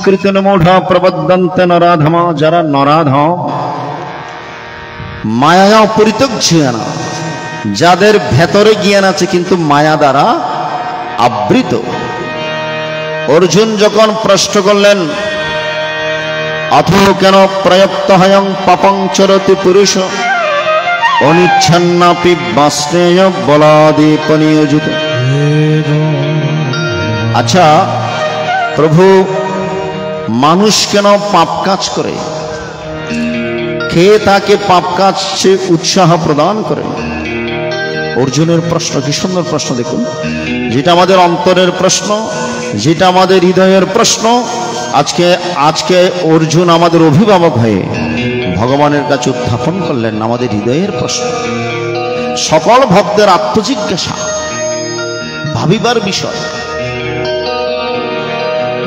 দুষ্কৃতন মূঢ়া প্রবদন্তে নরাধম, যারা নরাধম মায়া পরিত্যক জ্ঞান, যাদের ভেতরে জ্ঞান আছে কিন্তু মায়া দ্বারা আবৃত। অর্জুন যখন প্রশ্ন করলেন অথো কেন প্রয়ত্ত হয়ং পাপং চরতি পুরুষ অনিচ্ছন্নাপি বাস্নেয় বলাদীপ নিয়োজিত। আচ্ছা প্রভু, মানুষ কেন পাপ কাজ করে? কে তাকে পাপ কাজে উৎসাহ প্রদান করে? অর্জুনের প্রশ্ন, কি সুন্দর প্রশ্ন দেখুন, যেটা আমাদের অন্তরের প্রশ্ন, যেটা আমাদের হৃদয়ের প্রশ্ন। আজকে অর্জুন আমাদের অভিভাবক হয়ে ভগবানের কাছে উত্থাপন করলেন আমাদের হৃদয়ের প্রশ্ন। সকল ভক্তের আত্মজিজ্ঞাসা, ভাবিবার বিষয়।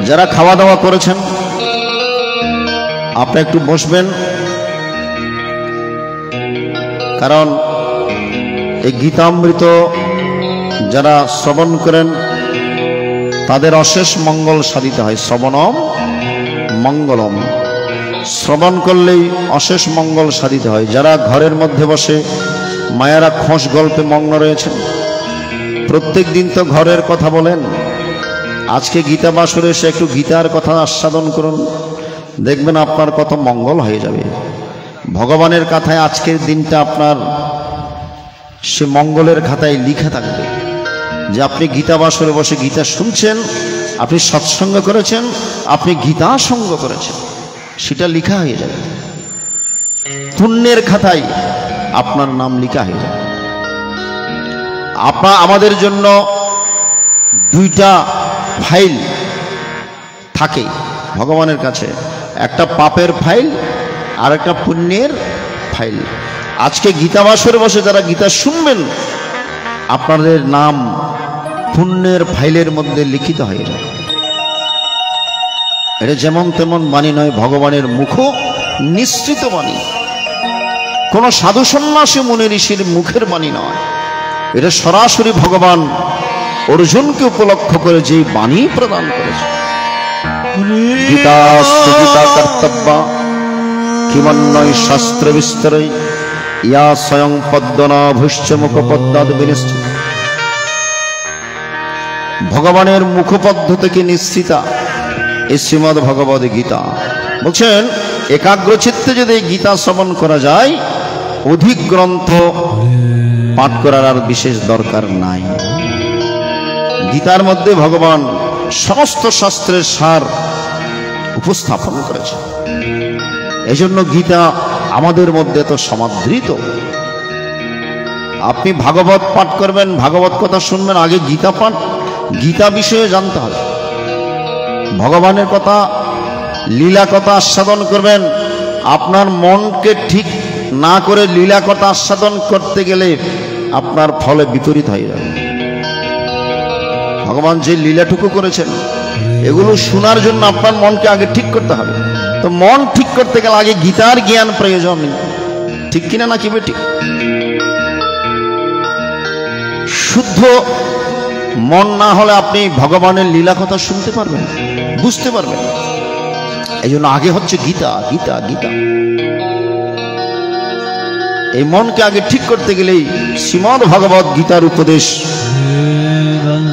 যারা খাওয়া দাওয়া করেছেন আপনি একটু বসবেন, কারণ এই গীতামৃত যারা শ্রবণ করেন তাদের অশেষ মঙ্গল সাধিত হয়। শ্রবণম মঙ্গলম, শ্রবণ করলেই অশেষ মঙ্গল সাধিত হয়। যারা ঘরের মধ্যে বসে মায়েরা খোঁজ গল্পে মগ্ন রয়েছেন, প্রত্যেক দিন তো ঘরের কথা বলেন, আজকে গীতা বাসরে এসে একটু গীতার কথা আস্বাদন করুন, দেখবেন আপনার কত মঙ্গল হয়ে যাবে। ভগবানের কথায় আজকের দিনটা আপনার সে মঙ্গলের খাতায় লিখে থাকবে যে আপনি গীতা বাসরে বসে গীতা শুনছেন, আপনি সৎসঙ্গ করেছেন, আপনি গীতা সঙ্গ করেছেন, সেটা লিখা হয়ে যাবে। পুণ্যের খাতায় আপনার নাম লিখা হয়ে যাবে। আমাদের জন্য দুইটা ফাইল থাকে ভগবানের কাছে, একটা পাপের ফাইল আর একটা পুণ্যের ফাইল। আজকে গীতা বাসরে বসে যারা গীতা শুনবেন আপনাদের নাম পুণ্যের ফাইলের মধ্যে লিখিত হয়ে যাবে। এটা যেমন তেমন বাণী নয়, ভগবানের মুখ নিঃসৃত বাণী, কোন সাধু সন্ন্যাসী মুনি ঋষির মুখের বাণী নয়। এটা সরাসরি ভগবান অর্জুনকে উপলক্ষ করে যে বাণী প্রদান করেছে। গীতা গীতা কর্তব্য কিমন্বয় শাস্ত্র বিস্তরই ইয়া স্বয়ং পদ্মনাভুশ্চ মুখপদ্মাদ বিনিষ্ঠিত। ভগবানের মুখপদ্ম থেকে নিশ্চিতা এই শ্রীমদ্ ভগবদ গীতা। বলছেন একাগ্রচিত্তে যদি গীতা শ্রবণ করা যায়, অধিক গ্রন্থ পাঠ করার আর বিশেষ দরকার নাই। গীতার মধ্যে ভগবান সমস্ত শাস্ত্রের সার উপস্থাপন করেছে। এজন্য গীতা আমাদের মধ্যে তো সমাদৃত। আপনি ভাগবত পাঠ করবেন, ভাগবত কথা শুনবেন, আগে গীতা পাঠ, গীতা বিষয়ে জানতে হবে। ভগবানের কথা, লীলা কথা আস্বাদন করবেন, আপনার মনকে ঠিক না করে লীলা কথা আস্বাদন করতে গেলে আপনার ফলে বিপরীত হয়ে যাবে। ভগবান যে লীলাটুকু করেছেন এগুলো শোনার জন্য আপনার মনকে আগে ঠিক করতে হবে। তো মন ঠিক করতে গেলে আগে গীতার জ্ঞান প্রয়োজন, ঠিক কিনা নাকি বেটি? শুদ্ধ মন না হলে আপনি ভগবানের লীলা কথা শুনতে পারবেন, বুঝতে পারবেন। এই জন্য আগে হচ্ছে গীতা, গীতা, গীতা। এই মনকে আগে ঠিক করতে গেলেই শ্রীমদ্ ভগবদ গীতার উপদেশ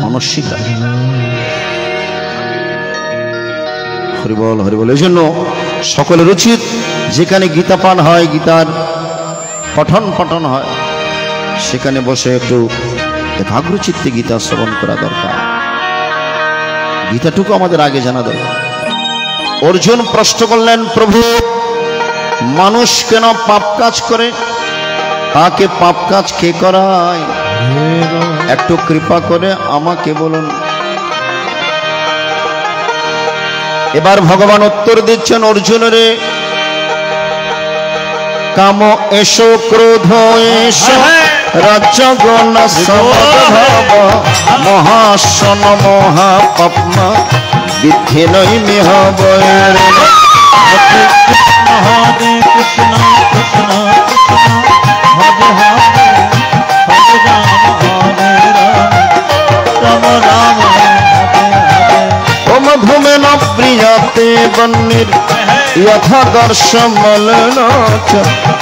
মানুষ শিখায়। হরিবল হরিবল। এই জন্য সকলের উচিত যেখানে গীতা পাঠ হয়, গীতার পঠন হয়, সেখানে বসে একটু একাগ্রচিত্তে গীতা শ্রবণ করা দরকার। গীতাটুকু আমাদের আগে জানা দরকার। অর্জুন প্রশ্ন করলেন, প্রভু মানুষ কেন পাপ কাজ করে? তাকে পাপ কাজ কে করায়? একটু কৃপা করে আমাকে বলুন। এবার ভগবান উত্তর দিচ্ছেন অর্জুনরে, কাম এসো ক্রোধ এসো রাজগুণ সমভাব মহাসন মহাপাপ্ম বিদ্ধি নৈমিহ বৈরে। হরে কৃষ্ণ কৃষ্ণ কৃষ্ণ হরে হরে হরে রাম হরে রাম রাম রাম হরে হরে। ওম ধূমেন প্রিয় यथामृत्यते वह्निर यथा दर्शमलन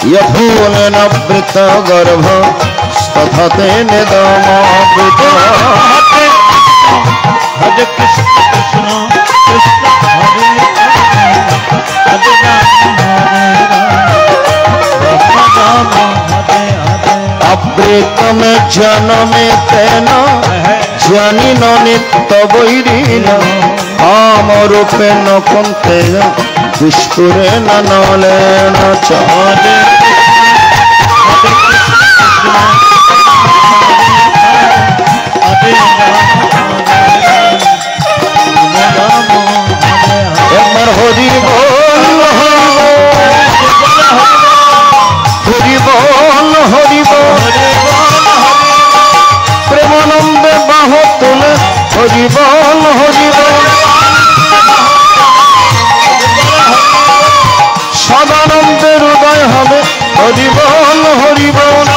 यथोलनवृत गर्भ तथा तेन दमावृत। हरे कृष्ण कृष्ण कृष्ण हरे हरे राम हरे हरे। अवृत में जन्मे तेन जनिन नित्य वैरिण काम रूपेण कुंते दुष्कुरेण नलेन च। एक बार हरि बोल हरि बोल हरि बोल प्रेमानंदे बाह तुले हरि बोल हरि बोल सदानंदे हृदय हमें हरि बोल हरि बोल।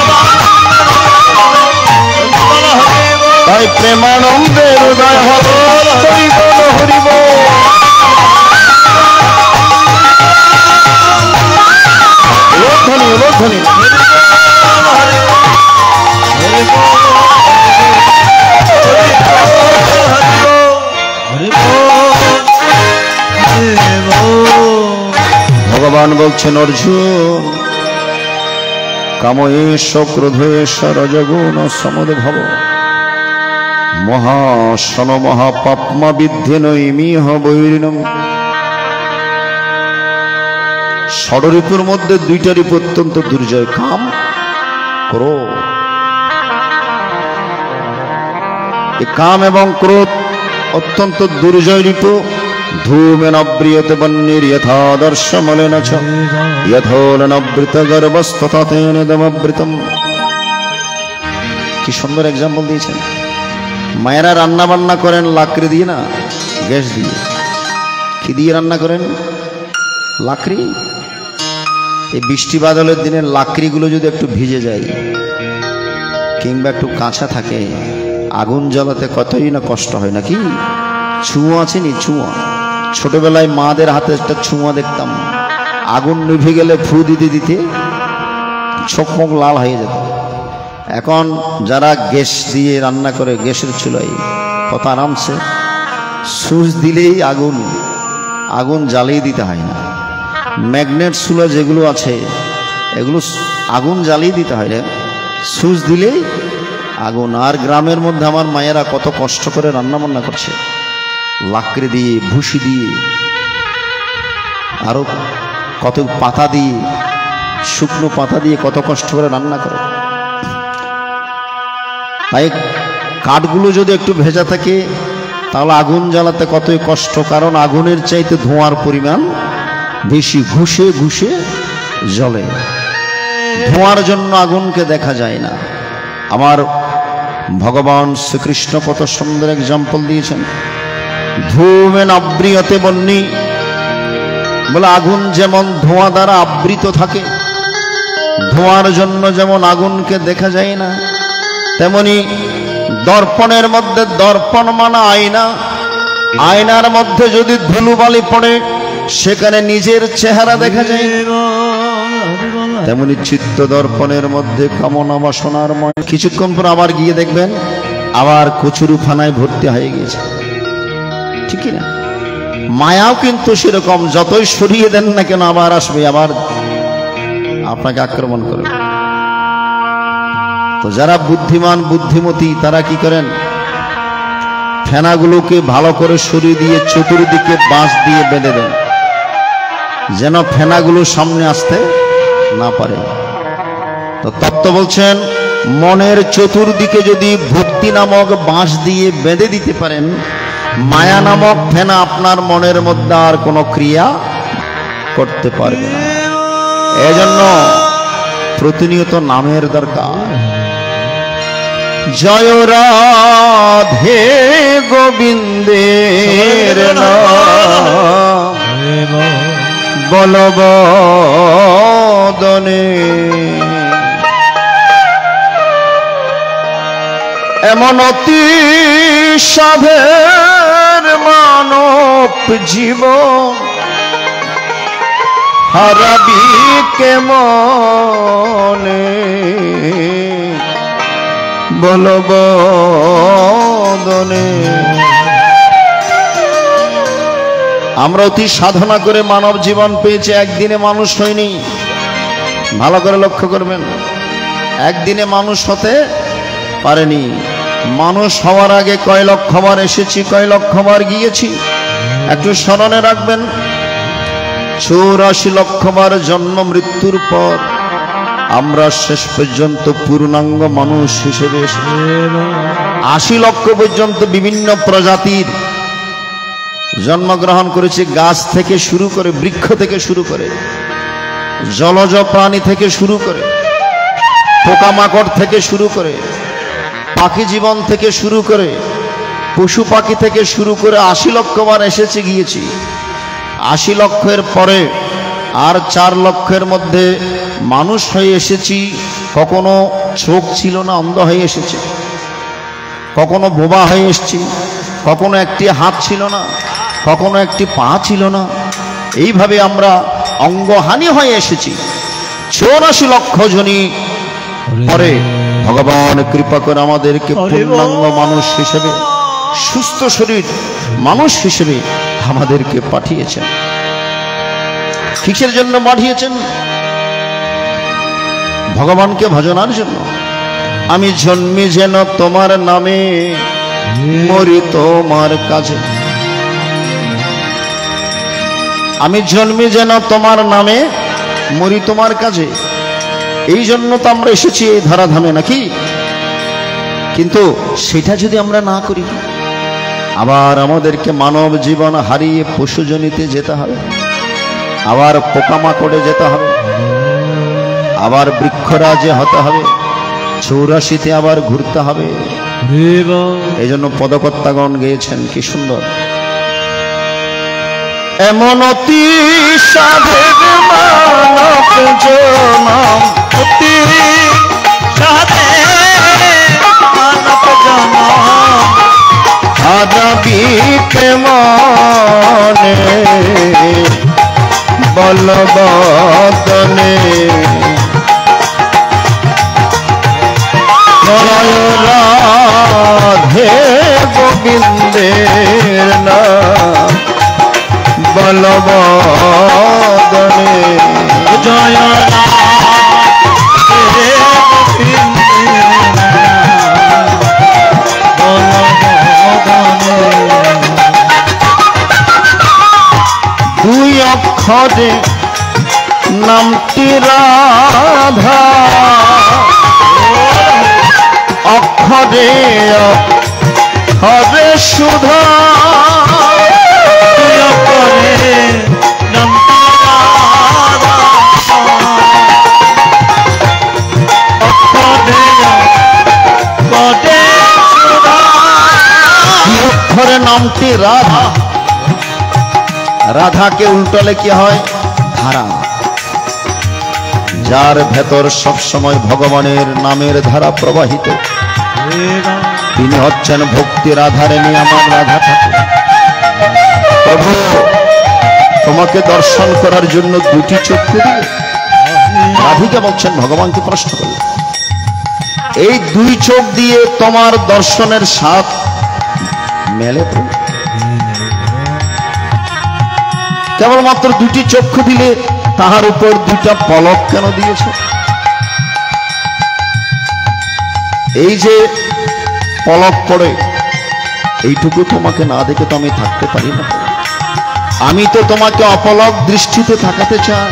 ताई प्रेमानंदे हृदय हमें हरि बोल हरि बोल। लोकधनी लोकधनी भगवान बोलছেন अर्जुन कामयेश क्रोधेश रजगुण समुद्भव महाशन महापाप्मा विद्धे नैमिह বৈরিণম। ষড়রিপুর মধ্যে দুইটা রিপু অত্যন্ত দুর্জয়, কাম ক্রোধ। এই কাম এবং ক্রোধ অত্যন্ত দুর্জয় রিপু। ধূমেনাব্রিয়তে বহ্নির यथा दर्शमलेन च यथोलनवृत गर्भस्तथा तेन दमावृतम। কি সুন্দর एग्जांपल দিয়েছেন। মায়েরা রান্না বান্না করেন লাকড়ি দিয়ে না, গ্যাস দিয়ে। কি দিয়ে রান্না করেন? লাকড়ি। এই বৃষ্টি বাদলের দিনে লাকড়িগুলো যদি একটু ভিজে যায় কিংবা একটু কাঁচা থাকে, আগুন জ্বালাতে কতই না কষ্ট হয় নাকি? ছুঁয়া আছে নি? ছুঁয়া ছোটবেলায় মাদের হাতে একটা ছুঁয়া দেখতাম, আগুন নিভে গেলে ফু দিতে দিতে চোখ মুখ লাল হয়ে যেত। এখন যারা গ্যাস দিয়ে রান্না করে, গ্যাসের চুলায় কত আরামসে, সুইচ দিলেই আগুন, আগুন জ্বালিয়ে দিতে হয় না। ম্যাগনেট চুলা যেগুলো আছে এগুলো আগুন জ্বালিয়ে দিতে হয় না, সুইচ দিলেই আগুন। আর গ্রামের মধ্যে আমার মায়েরা কত কষ্ট করে রান্না বান্না করছে, লাকড়ি দিয়ে, ভুসি দিয়ে, আরো কত পাতা দিয়ে, শুকনো পাতা দিয়ে কত কষ্ট করে রান্না করে। তাই কাঠগুলো যদি একটু ভেজা থাকে তাহলে আগুন জ্বালাতে কতই কষ্ট, কারণ আগুনের চাইতে ধোঁয়ার পরিমাণ বেশি, ঘুষে ঘুষে জ্বলে। ধোঁয়ার জন্য আগুনকে দেখা যায় না। আমার ভগবান শ্রীকৃষ্ণ কত সুন্দর এক্সাম্পল দিয়েছেন। ধূমেন আবৃয়তে বহ্নি, বলে আগুন যেমন ধোঁয়া দ্বারা আবৃত থাকে, ধোঁয়ার জন্য যেমন আগুনকে দেখা যায় না, তেমনি দর্পণের মধ্যে, দর্পণ মানে আয়না, আয়নার মধ্যে যদি ধুলোবালি পড়ে সেখানে নিজের চেহারা দেখা যায়। তেমনি চিত্ত দর্পণের মধ্যে কামনা বাসনার ময়। কিছুক্ষণ পর আবার গিয়ে দেখবেন আবার কচুরিখানায় ভর্তি হয়ে গেছে, ঠিকই না? মায়াও কিন্তু সেরকম, যতই সরিয়ে দেন না কেন আবার আসবে, আবার আপনাকে আক্রমণ করবে। তো যারা বুদ্ধিমান বুদ্ধিমতী তারা কি করেন? ফেনাগুলোকে ভালো করে সরিয়ে দিয়ে চতুর্দিকে বাঁশ দিয়ে বেঁধে দেন, যেন ফেনাগুলো সামনে আসতে না পারে। তো তত্ত্ব বলছেন মনের চতুর্দিকে যদি ভক্তি নামক বাঁশ দিয়ে বেঁধে দিতে পারেন, মায়া নামক ফেনা আপনার মনের মধ্যে আর কোনো ক্রিয়া করতে পারবে না। এজন্য প্রতিনিয়ত নামের দরকার। জয় রাধে গোবিন্দের নাম বলবদনে, এমন অতি সাধের মান মানব জীবন হারাবি কেমনে বলো বদনে। আমরা অতি সাধনা করে মানব জীবন পেয়েছি, একদিনে মানুষ হয়নি। ভালো করে লক্ষ্য করবেন, একদিনে মানুষ হতে পারেনি। মানুষ হওয়ার আগে কয় লক্ষবার এসেছি, কয় লক্ষবার গিয়েছি, একটু স্মরণে রাখবেন। 84 লক্ষবার জন্ম মৃত্যুর পর আমরা শেষ পর্যন্ত পূর্ণাঙ্গ মানুষ হিসেবে 80 লক্ষ পর্যন্ত বিভিন্ন প্রজাতির জন্মগ্রহণ করেছি। গাছ থেকে শুরু করে, বৃক্ষ থেকে শুরু করে, জলজ প্রাণী থেকে শুরু করে, পোকামাকড় থেকে শুরু করে, পাখি জীবন থেকে শুরু করে, পশু পাখি থেকে শুরু করে 80 লক্ষবার এসেছি গিয়েছি। 80 লক্ষের পরে আর 4 লক্ষের মধ্যে মানুষ হয়ে এসেছি। কখনো চোখ ছিল না, অন্ধ হয়ে এসেছি, কখনো বোবা হয়ে এসেছি, কখনো একটি হাত ছিল না, কখনো একটি পা ছিল না। এইভাবে আমরা অঙ্গহানি হয়ে এসেছি। 84 লক্ষ জনই পরে ভগবান কৃপা করে আমাদেরকে পূর্ণাঙ্গ মানুষ হিসেবে, সুস্থ শরীর মানুষ হিসেবে আমাদেরকে পাঠিয়েছেন। কিসের জন্য পাঠিয়েছেন? ভগবানকে ভজনার জন্য। আমি জন্মি যেন তোমার নামে, মরি তোমার কাজে। আমি জন্মি যেন তোমার নামে, মরি তোমার কাজে। এই জন্য তো আমরা এসেছি এই ধরাধামে, নাকি? কিন্তু সেটা যদি আমরা না করি, আবার আমাদেরকে মানব জীবন হারিয়ে পশুজনিতে যেতে হবে, আবার পোকামাকড়ে যেতে হবে, আবার বৃক্ষরাজে হতে হবে, 84তে আবার ঘুরতে হবে। এই জন্য পদকর্তাগণ গেয়েছেন, কি সুন্দর। এমন অতি সাধের মানব জনম, অতি সাধের মানব জনম হারাবি কেমনে বলো বদনে। রাধে গোবিন্দের নাম বলো বদনে। জয় রাধে দুই অক্ষরে নামটি রাধা, অক্ষরে হবে সুধা। অক্ষরে নামটি রাধা, রাধাকে উল্টালে কি হয়? ধারা। যার ভেতর সব সময় ভগবানের নামের ধারা প্রবাহিত, তিনি হচ্ছেন ভক্তি রাধারে নিয়ে আমার রাধা ঠাকুর। প্রভু তোমাকে দর্শন করার জন্য দুটি চক্ষু দিয়ে রাধিকা বলছেন, ভগবানকে প্রশ্ন করলেন, এই দুই চোখ দিয়ে তোমার দর্শনের স্বাদ মেলে? কেবলমাত্র দুটি চক্ষু দিলে তাহার উপর দুইটা পলক কেন দিয়েছে? এই যে পলক পড়ে, এইটুকু তোমাকে না দেখে তো আমি থাকতে পারি না। আমি তো তোমাকে অপলক দৃষ্টিতে থাকাতে চাই।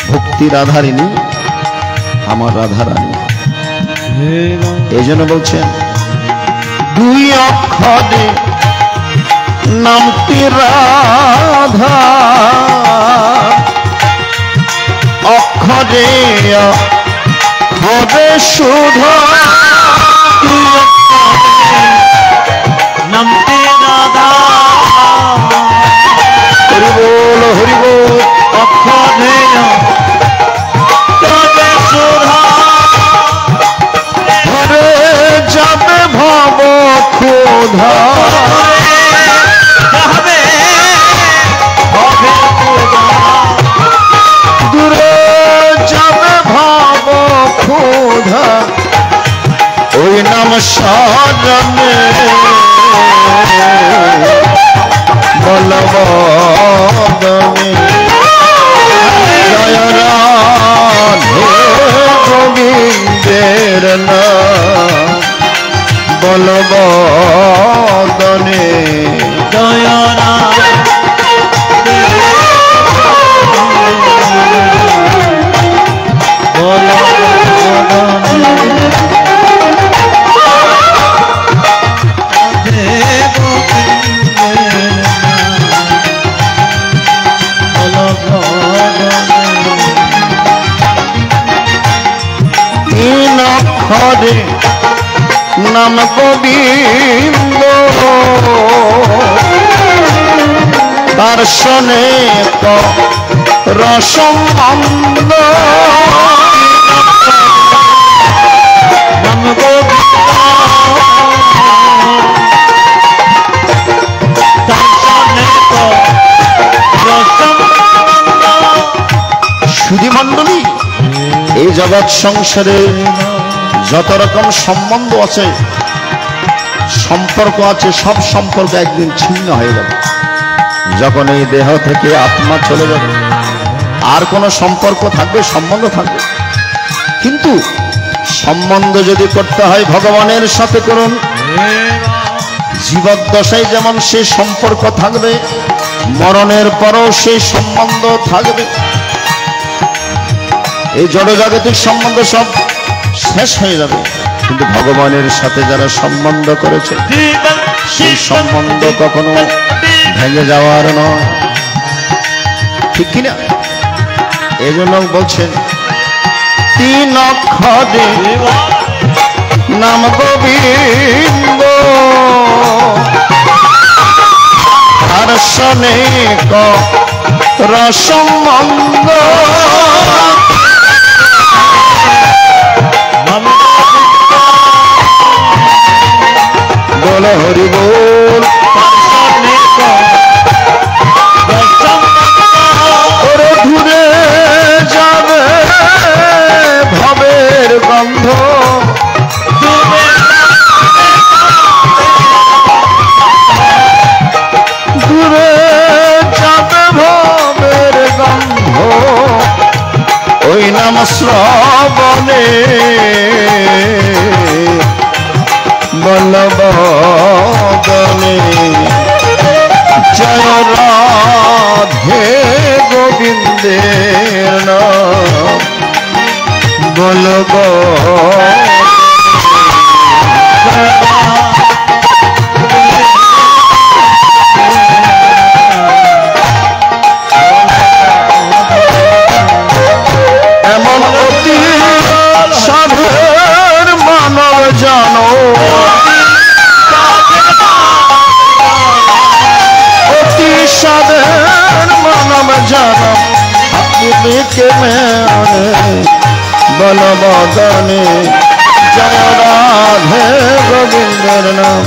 ভক্তি রাধারিণী, আমার রাধারানী। এই জন্য বলছেন, দুই অক্ষরে নামটি রাধা, অক্ষরে হবে সুধা। নামটি রাধা, হরি বল হরি বল। অক্ষরে তবে সুধা, হরে যাবে ভব ক্ষুধা, হরে নাম গোবিন্দ দর্শনে রসমন্দ নাম গোবিন্দ দর্শনে রসমন্দ। সুধী মণ্ডলী, এই জগৎ সংসারে যত রকম সম্বন্ধ আছে, সম্পর্ক আছে, সব সম্পর্ক একদিন ছিন্ন হয়ে যাবে। যখন এই দেহ থেকে আত্মা চলে যাবে, আর কোনো সম্পর্ক থাকবে? সম্বন্ধ থাকবে। কিন্তু সম্বন্ধ যদি করতে হয় ভগবানের সাথে করুন। জীবদ্দশায় যেমন সেই সম্পর্ক থাকবে, মরণের পরও সেই সম্বন্ধ থাকবে। এই জড়জাগতিক সম্বন্ধ সব শেষ হয়ে যাবে, কিন্তু ভগবানের সাথে যারা সম্বন্ধ করেছে সেই সম্বন্ধ কখনো ভেঙে যাওয়ার নয়, ঠিক কিনা? এই জন্য বলছেন তিন অক্ষরে নাম গোবিন্দ দর্শনে রসমন্দ বল হরি বল। ওরে ঘুরে যাবে ভবের গন্ধ, ঘুরে যাবে ভবের গন্ধ, ওই নাম শ্রবণে বলবদনে জয় রাধে গোবিন্দের নাম বলব। এমন অতি সাধের মানব জানো, অতি সাধের মানব জানো, আপনিকে মেনে বলবদনে জয় রাধে গোবিন্দের নাম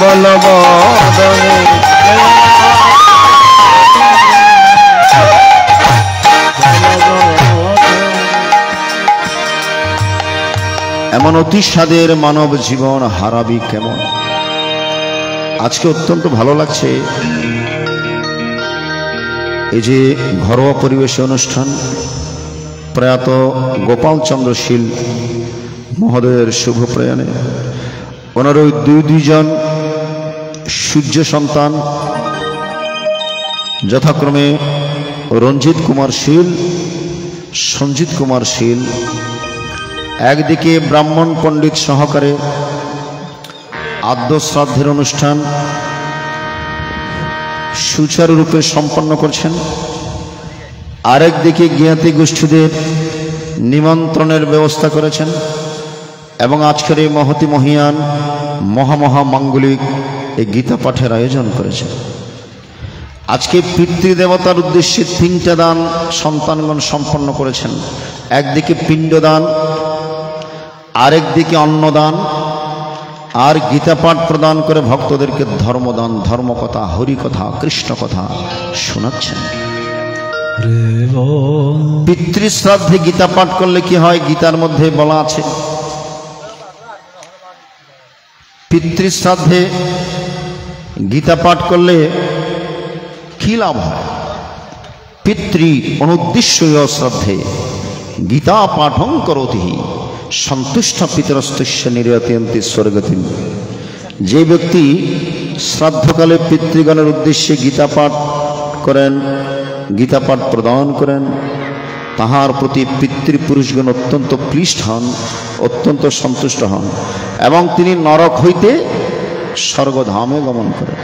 বলবদনে। এমন অতি স্বাদের মানব জীবন হারাবি কেমন? আজকে অত্যন্ত ভালো লাগছে এই যে ঘরোয়া পরিবেশে অনুষ্ঠান, প্রয়াত গোপাল চন্দ্র শীল মহোদয়ের শুভ প্রয়াণে ওনার ওই দুইজন সূর্য সন্তান যথাক্রমে রঞ্জিত কুমার শীল, সঞ্জিত কুমার শীল একদিকে ব্রাহ্মণ পণ্ডিত সহকারে আদ্য শ্রাদ্ধের অনুষ্ঠান সুচারুরূপে সম্পন্ন করছেন, আরেকদিকে জ্ঞাতি গোষ্ঠীদের নিমন্ত্রণের ব্যবস্থা করেছেন এবং আজকের এই মহতি মহিয়ান মহামাঙ্গলিক এই গীতা পাঠের আয়োজন করেছেন। আজকে পিতৃদেবতার উদ্দেশ্যে 3টা দান সন্তানগণ সম্পন্ন করেছেন। একদিকে পিণ্ডদান, আরেকদিকে অন্নদান, আর গীতা পাঠ প্রদান করে ভক্তদেরকে ধর্মদান, ধর্মকথা, হরিকথা, কৃষ্ণ কথা শোনাচ্ছেন। পিতৃশ্রাদ্ধে গীতা পাঠ করলে কি হয়? গীতার মধ্যে বলা আছে পিতৃশ্রাদ্ধে গীতা পাঠ করলে কি লাভ হয়? পিতৃ অনুদ্দিশ্য শ্রদ্ধে গীতা পাঠং করোতি সন্তুষ্ট পিতরস্তস্য নির্যাতয়ন্তি স্বর্গতিম। যে ব্যক্তি শ্রাদ্ধকালে পিতৃগণের উদ্দেশ্যে গীতা পাঠ করেন, গীতা পাঠ প্রদান করেন, তাহার প্রতি পিতৃপুরুষগণ অত্যন্ত ক্লিষ্ট হন, অত্যন্ত সন্তুষ্ট হন এবং তিনি নরক হইতে স্বর্গধামে গমন করেন।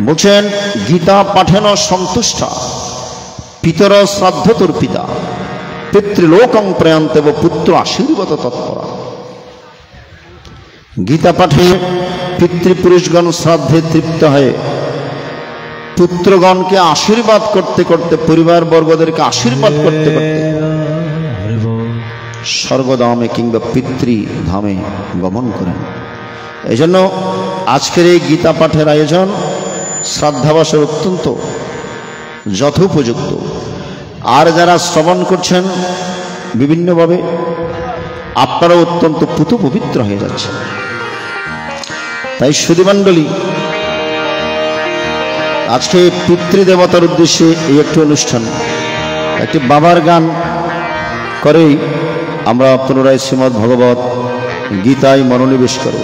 বলছেন গীতা পাঠেন সন্তুষ্ট পিতর শ্রাদ্ধ তোর পিতা। পিতৃলোকং প্রয়ান্তব পুত্র আশীর্বাদ তৎপরা। গীতা পাঠে পিতৃপুরুষগণ শ্রাদ্ধে তৃপ্ত হয়ে পুত্রগণকে আশীর্বাদ করতে করতে, পরিবার বর্গদেরকে আশীর্বাদ করতে করতে স্বর্গধামে কিংবা পিতৃধামে গমন করেন। এই জন্য আজকের এই গীতা পাঠের আয়োজন শ্রাদ্ধাবাসের অত্যন্ত যথোপযুক্ত। আর যারা শ্রবণ করছেন বিভিন্নভাবে, আপনারা অত্যন্ত পুত পবিত্র হয়ে যাচ্ছে। তাই সুধীমণ্ডলী, আজকে পিতৃদেবতার উদ্দেশ্যে এই একটি অনুষ্ঠান, একটি বাবার গান করেই আমরা পুনরায় শ্রীমদ্ ভগবত গীতায় মনোনিবেশ করব।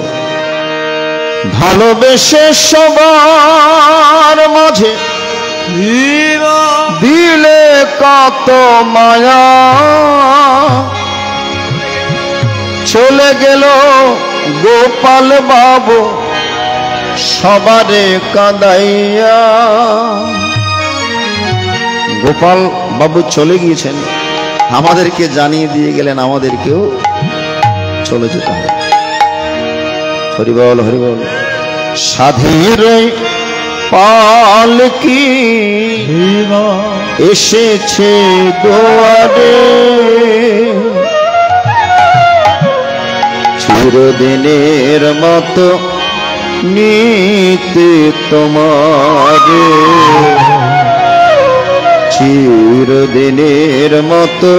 ভালোবেসে সবার মাঝে দিলে কত মায়া, চলে গেল গোপাল বাবু সবারে কাঁদাইয়া। গোপাল বাবু চলে গিয়েছেন, আমাদেরকে জানিয়ে দিয়ে গেলেন আমাদেরকেও চলে যেতে হবে। হরিবল হরিবল। সাধের পালকি এসেছে দুয়ারে, চিরদিনের মতো নিতে তোমারে, চিরদিনের মতো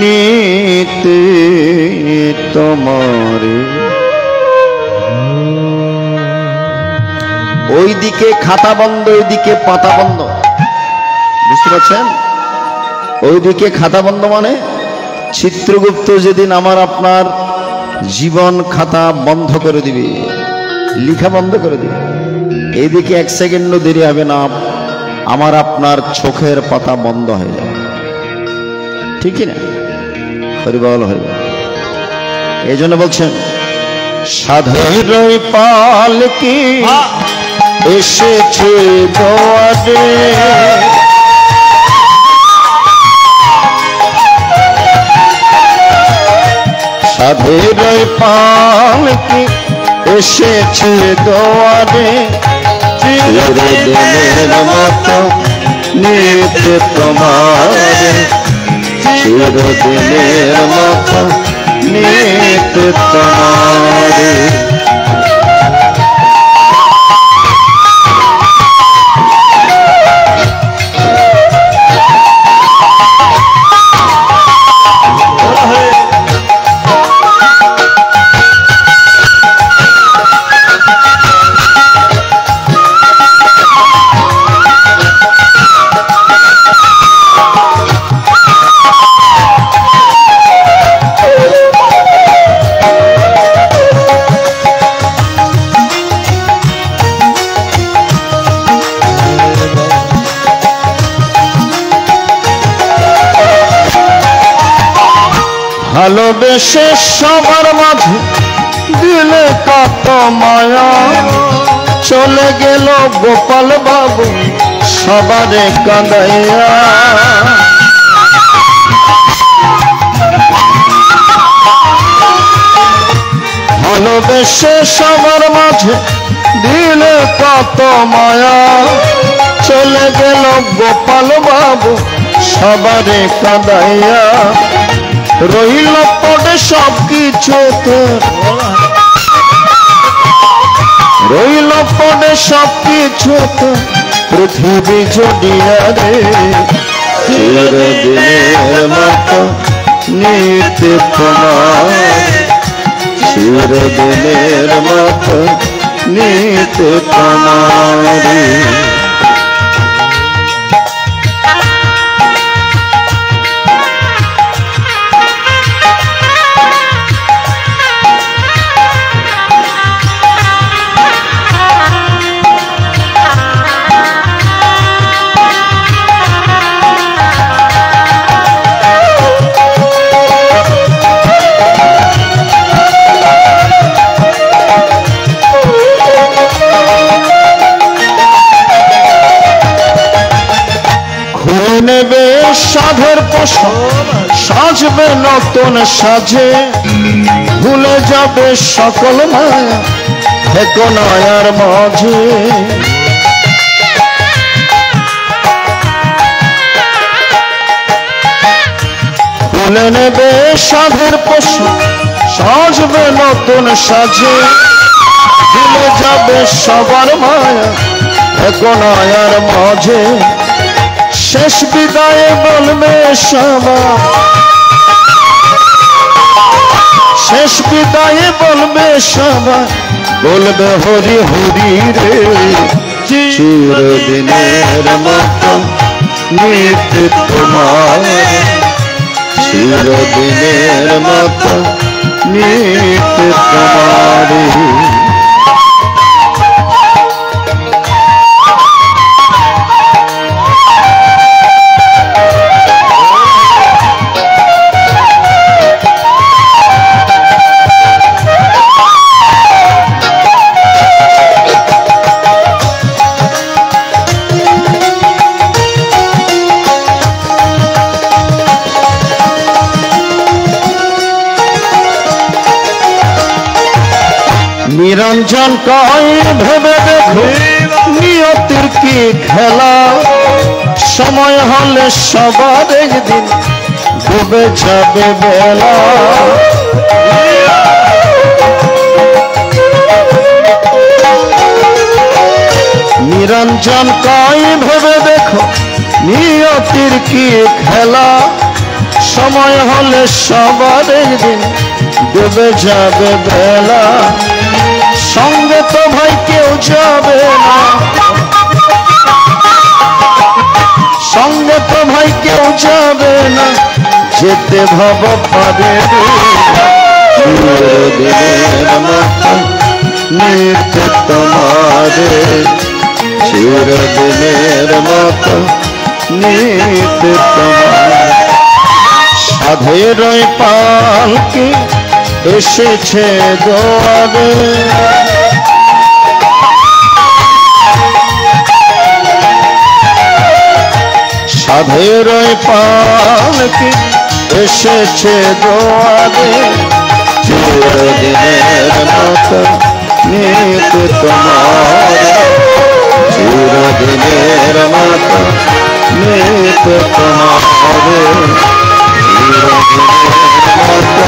নিতে তোমারে। ওইদিকে খাতা বন্ধ, ওইদিকে পাতা বন্ধ, বুঝতে পারছেন? ওইদিকে খাতা বন্ধ মানে চিত্রগুপ্ত যেদিন আমার আপনার জীবন খাতা বন্ধ করে দিবে, লিখা বন্ধ করে দিবে, এইদিকে এক সেকেন্ডও দেরি হবে না, আমার আপনার চোখের পাতা বন্ধ হয়ে যাবে। ঠিকই না? হরিবল হরিবল। এই জন্য বলছেন সাধের পালকি এসেছে দুয়ারে, সাধের পালকি এসেছে দুয়ারে, চিরদিনের মতো নিতে তোমারে, চিরদিনের মতো নিতে তোমারে। ভালোবেসে সবার মাঝে দিলে কত মায়া, চলে গেল গোপাল বাবু সবারে কাঁদাইয়া। ভালোবেসে সবার মাঝে দিলে কত মায়া, চলে গেল গোপাল বাবু সবারে কাঁদাইয়া। রইল পড়ে সব কিছু তোর, রইল পড়ে সব কিছু তোর পৃথিবী জড়িয়া রে, চিরদিনের মতো নিতে তোমার, চিরদিনের মতো নিতে তোমারে। নেবে সাধের পোশাক, সাজবে নতুন সাজে, ভুলে যাবে সকল মায়া থেকো নয়ার মাঝে। ভুলে নেবে সাধের পোশাক, সাজবে নতুন সাজে, ভুলে যাবে সবার মায়া থেকো নয়ার মাঝে। শেষ বিদায়ে বলবে সবাই, শেষ বিদায়ে বলবে সবাই, বলবে হরি হরি রে। চিরদিনের মতো নিত্য তোমার, চিরদিনের মতো নিত্য তোমার। নিরঞ্জন কয় ভেবে দেখো নিয়তির কি খেলা, সময় হলে সবার একদিন ডুবে যাবে বেলা। নিরঞ্জন কয় ভেবে দেখো নিয়তির কি খেলা, সময় হলে সবার একদিন ডুবে যাবে বেলা। সঙ্গে তো ভাই কেউ যাবে না, সঙ্গে তো ভাই কেউ যাবে না, যেতে ভব পারে। চিরদিনের মতো নিত্য তোমারে, চিরদিনের মতো নিত্য তোমার। সাধের পালকি এসেছে দুয়ারে, সাধের পালকি এসেছে দুয়ারে, চিরদিনের মতো নিত্য তোমার, চিরদিনের মতো নিত্য তোমার, চিরদিনের মতো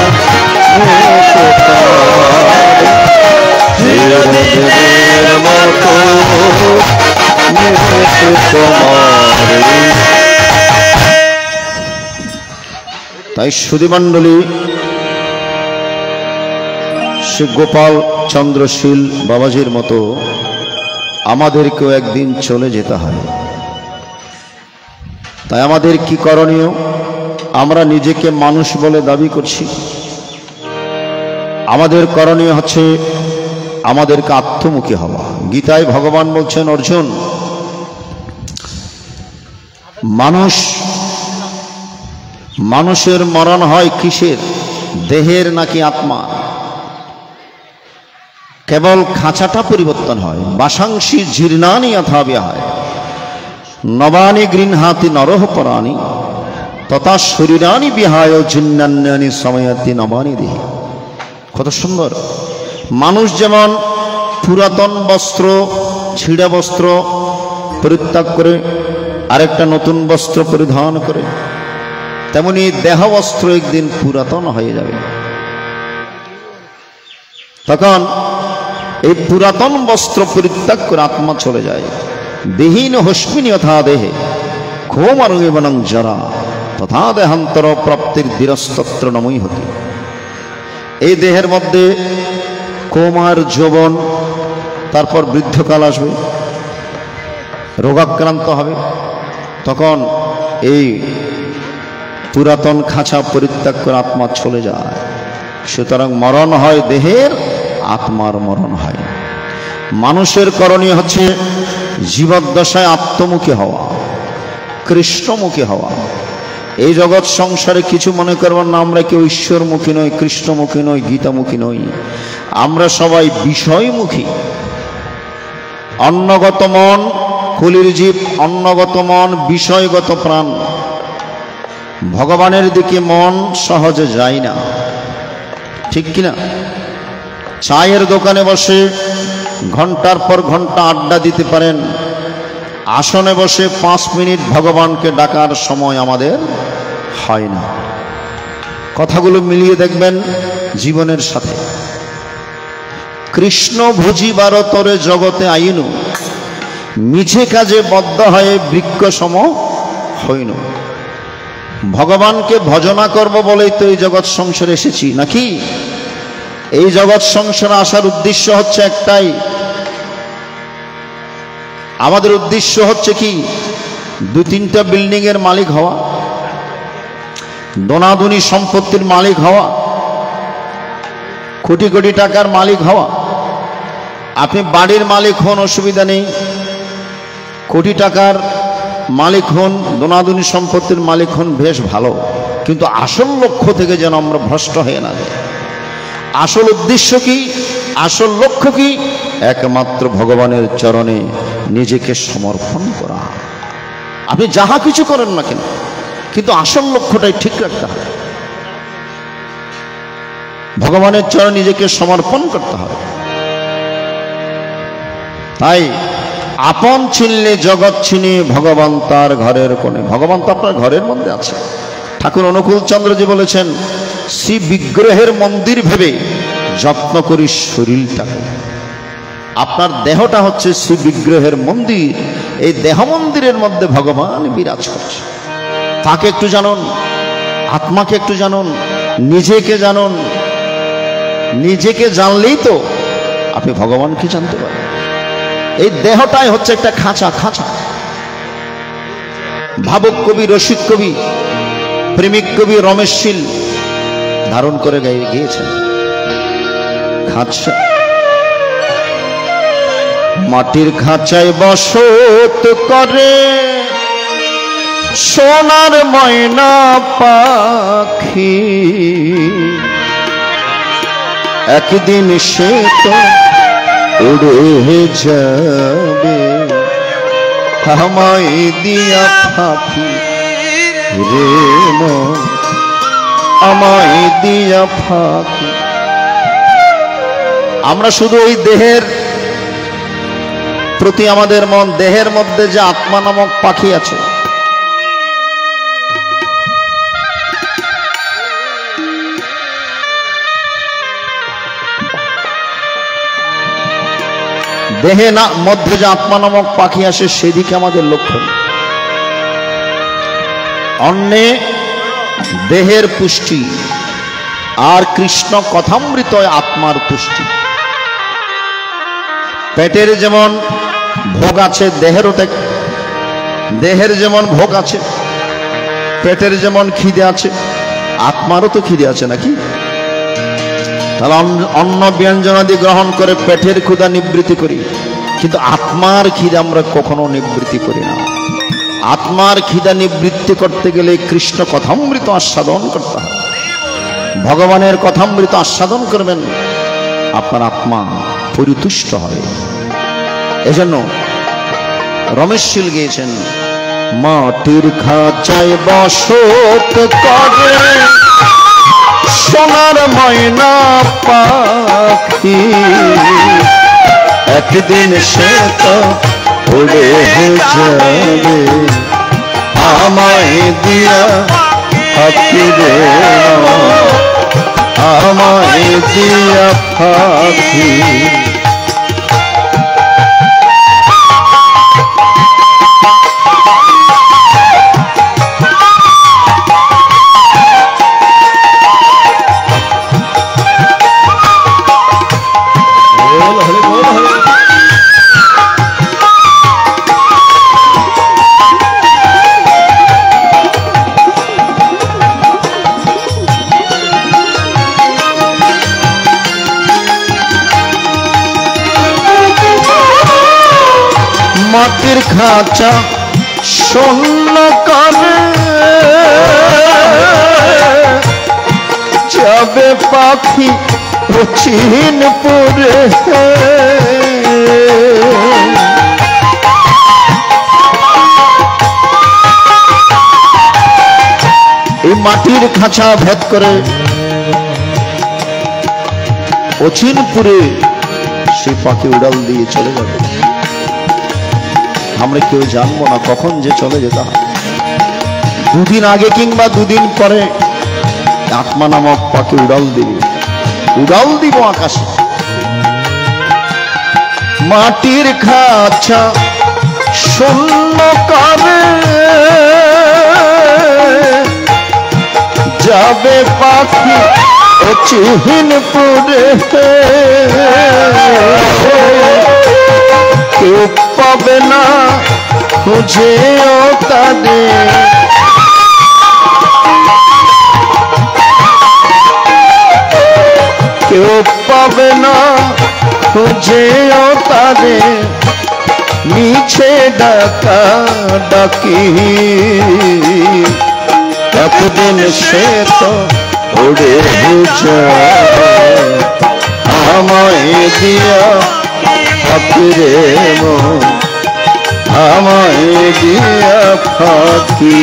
নিত্য তোমার, চিরদিনের মতো নিত্য তোমার। তাই সুধীমণ্ডলী, শ্রী গোপাল চন্দ্রশীল বাবাজির মতো আমাদেরকেও একদিন চলে যেতে হয়। তাই আমাদের কি করণীয়? আমরা নিজেকে মানুষ বলে দাবি করছি, আমাদের করণীয় হচ্ছে আমাদেরকে আত্মমুখী হওয়া। গীতায় ভগবান বলছেন, অর্জুন, মানুষের মরণ হয় কিসের? দেহের নাকি আত্মা? কেবল খাঁচাটা পরিবর্তন হয়। বাসাংশী জীর্ণানি যথা বিহায়, নবানি গৃহাতি নরহ পরাণি, তথা শরীরানি বিহায় জীর্ণান্যানি সময়াতি নবানি দেহি। কত সুন্দর! মানুষ যেমন পুরাতন বস্ত্র, ছিঁড়া বস্ত্র পরিত্যাগ করে আরেকটা নতুন বস্ত্র পরিধান করে, তেমনি দেহ বস্ত্র একদিন পুরাতন হয়ে যাবে। তখন এই পুরাতন বস্ত্র পরিত্যাগ করে আত্মা চলে যায়। দেহীন হস্মিনী যথা দেহে ক্ষোমারুবনং জরা, তথা দেহান্তর প্রাপ্তির ধীরস্তত্র নমই হতি। এই দেহের মধ্যে কৌমার, যৌবন, তারপর বৃদ্ধকাল আসবে, রোগাক্রান্ত হবে। তখন এই পুরাতন খাঁচা পরিত্যাগ করে আত্মা চলে যায়। সুতরাং মরণ হয় দেহের, আত্মার মরণ হয়। মানুষের করণীয় হচ্ছে জীবদ্দশায় আত্মমুখী হওয়া, কৃষ্ণমুখী হওয়া। এই জগৎ সংসারে কিছু মনে করবার না, আমরা কেউ ঈশ্বরমুখী নই, কৃষ্ণমুখী নই, গীতামুখী নই, আমরা সবাই বিষয়মুখী। অন্নগত মন কলির জীব, অন্নগত মন, বিষয়গত প্রাণ, ভগবানের দিকে মন সহজে যায় না, ঠিক কিনা? চায়ের দোকানে বসে ঘন্টার পর ঘন্টা আড্ডা দিতে পারেন, আসনে বসে 5 মিনিট ভগবানকে ডাকার সময় আমাদের হয় না। কথাগুলো মিলিয়ে দেখবেন জীবনের সাথে। কৃষ্ণ ভুজিবার তরে জগতে আইনু, মিছে কাজে বদ্ধ হয়ে বৃক্ষ সম হইন। ভগবানকে ভজনা করব বলেই তো এই জগৎ সংসারে এসেছি, নাকি? এই জগৎ সংসারে আসার উদ্দেশ্য হচ্ছে একটাই, আমাদের উদ্দেশ্য হচ্ছে কি? 2-3টা বিল্ডিং এর মালিক হওয়া, দোনাদুনি সম্পত্তির মালিক হওয়া, কোটি কোটি টাকার মালিক হওয়া। আপনি বাড়ির মালিক হন, অসুবিধা নেই, কোটি টাকার মালিক হন, দোনাদুনি সম্পত্তির মালিক হন, বেশ ভালো। কিন্তু আসল লক্ষ্য থেকে যেন আমরা ভ্রষ্ট হয়ে না যাই। আসল উদ্দেশ্য কি? আসল লক্ষ্য কি? একমাত্র ভগবানের চরণে নিজেকে সমর্পণ করা। আপনি যাহা কিছু করেন না কেন, কিন্তু আসল লক্ষ্যটাই ঠিক রাখতে হবে। ভগবানের চরণে নিজেকে সমর্পণ করতে হবে। তাই আপন ছিনলে জগৎ ছিনে, ভগবান তার ঘরের কোণে। ভগবান তো আপনার ঘরের মধ্যে আছে। ঠাকুর অনুকূল চন্দ্রজি বলেছেন, শ্রী বিগ্রহের মন্দির ভেবে যত্ন করি শরীরটাকে। আপনার দেহটা হচ্ছে শ্রী বিগ্রহের মন্দির। এই দেহ মন্দিরের মধ্যে ভগবান বিরাজ করছে। তাকে একটু জানুন, আত্মাকে একটু জানুন, নিজেকে জানুন। নিজেকে জানলেই তো আপনি ভগবানকে জানতে পারেন। এই দেহটাই হচ্ছে একটা খাঁচা। ভাবুক কবি, রসিক কবি, প্রেমিক কবি রমেশ শীল ধারণ করে গিয়েছেন খাঁচা। মাটির খাঁচায় বসত করে সোনার ময়না পাখি, একদিন সে তো উড়ে যাবে, আমায় দিয়া ফাঁকি রে মন, আমায় দিয়া ফাঁকি। আমরা শুধু ওই দেহের প্রতি আমাদের মন, দেহের মধ্যে যে আত্মা নামক পাখি আছে, দেহে না মধ্যে যে আত্মা নামক পাখি আসে, সেদিকে আমাদের লক্ষ্য। অন্যে দেহের পুষ্টি, আর কৃষ্ণ কথামৃত আত্মার পুষ্টি। পেটের যেমন ভোগ আছে, দেহের যেমন ভোগ আছে, পেটের যেমন খিদে আছে, আত্মারও তো খিদে আছে, নাকি? তাহলে অন্ন ব্যঞ্জনাদি গ্রহণ করে পেটের ক্ষুধা নিবৃত্তি করি, কিন্তু আত্মার খিদা আমরা কখনো নিবৃত্তি করি না। আত্মার খিদা নিবৃত্তি করতে গেলে কৃষ্ণ কথামৃত আস্বাদন করতে হবে। ভগবানের কথামৃত আস্বাদন করবেন, আপনার আত্মা পরিতুষ্ট হবে। এজন্য রমেশ শীল গিয়েছেন, মাটির খাঁচায় বসত করে সোনার ময়না পাখি, একদিন সে তো উড়ে যাবে, আমায় দিয়া ফাঁকি রে, আমায় দিয়া ফাঁকি। মাটির খাঁচা শূন্য করে যাবে পাখি চিনপুরে, মাটির খাঁচা ভেদ করে অচিনপুরে সেই পাখি উড়াল দিয়ে চলে যাবে। আমরা কেউ জানবো না কখন যে চলে যেতে হবে। দুদিন আগে কিংবা দুদিন পরে আত্মা নামক পাখি উড়াল দিব আকাশে। মাটির খাঁচা শূন্য করে যাবে পাখি অচিনপুরে, কেউ পাবে না খুঁজেও তাদের, কেউ পাবে না খুঁজেও তাদের, মিছে ডাকা ডাকি একদিন সে তো উড়ে যাবে। আমায় দিয়া ফাঁকিরে মন, আমায় দিয়া ফাঁকি।